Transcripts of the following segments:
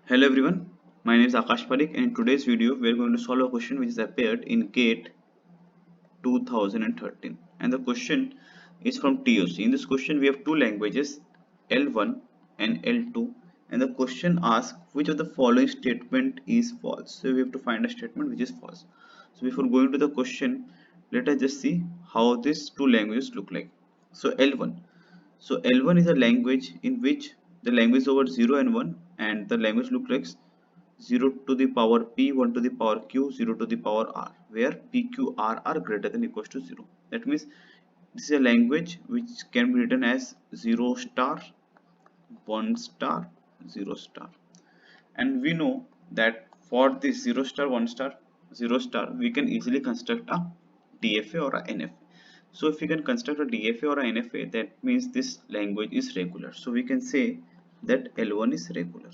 Hello everyone, my name is Akash Parikh and in today's video we are going to solve a question which has appeared in GATE 2013 and the question is from TOC. In this question we have two languages L1 and L2 and the question asks which of the following statement is false. So we have to find a statement which is false. So before going to the question, let us just see how these two languages look like. So L1. So L1 is a language in which the language over 0 and 1 and the language looks like 0 to the power p, 1 to the power q, 0 to the power r, where p, q, r are greater than equals to 0. That means this is a language which can be written as 0 star, 1 star, 0 star. And we know that for this 0 star, 1 star, 0 star, we can easily construct a DFA or a NFA. So if we can construct a DFA or a NFA, that means this language is regular. So we can say that L1 is regular.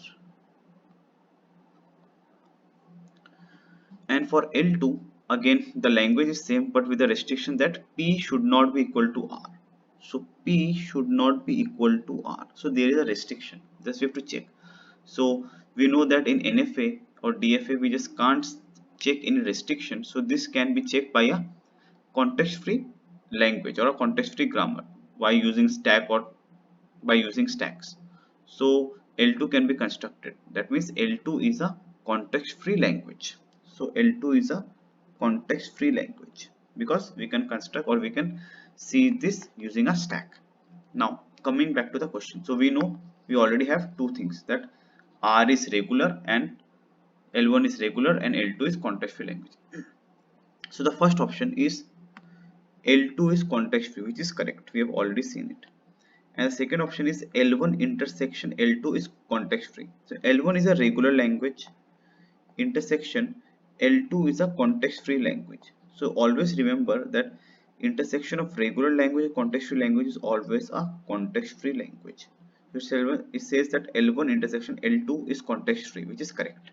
And for L2, again the language is same but with the restriction that P should not be equal to R. So P should not be equal to R. So there is a restriction. Just we have to check. So we know that in NFA or DFA we just can't check any restriction. So this can be checked by a context-free language or a context-free grammar by using stack or by using stacks. So L2 can be constructed. That means L2 is a context-free language. So L2 is a context-free language because we can construct or we can see this using a stack. Now coming back to the question. So we know we already have two things, that R is regular and L1 is regular and L2 is context-free language. So the first option is L2 is context free, which is correct. We have already seen it. And the second option is L1 intersection L2 is context free. So L1 is a regular language, intersection L2 is a context free language. So always remember that intersection of regular language and context free language is always a context free language. So it says that L1 intersection L2 is context free, which is correct.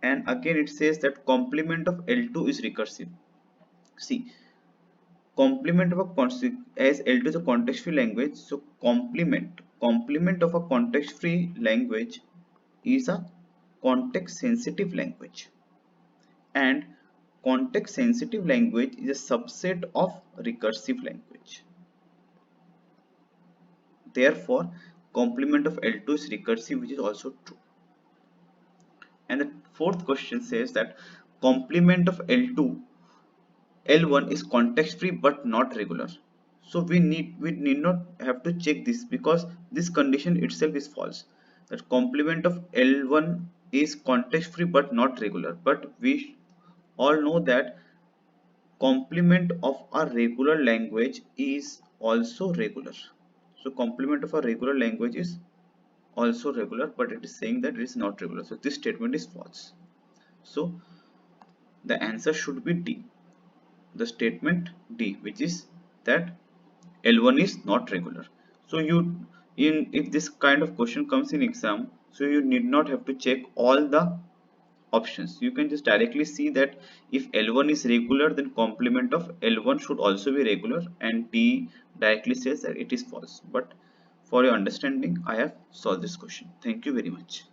And again it says that complement of L2 is recursive. See, complement of a as L2 is a context free language, so complement of a context free language is a context sensitive language, and context sensitive language is a subset of recursive language. Therefore complement of L2 is recursive, which is also true. And the fourth question says that complement of L1 is context free but not regular. So we need not have to check this because this condition itself is false. That complement of L1 is context free but not regular. But we all know that complement of a regular language is also regular. So complement of a regular language is also regular, but it is saying that it is not regular. So this statement is false. So the answer should be D. The statement D, which is that L1 is not regular. So if this kind of question comes in exam, so you need not have to check all the options. You can just directly see that if L1 is regular, then complement of L1 should also be regular, and D directly says that it is false. But for your understanding, I have solved this question. Thank you very much.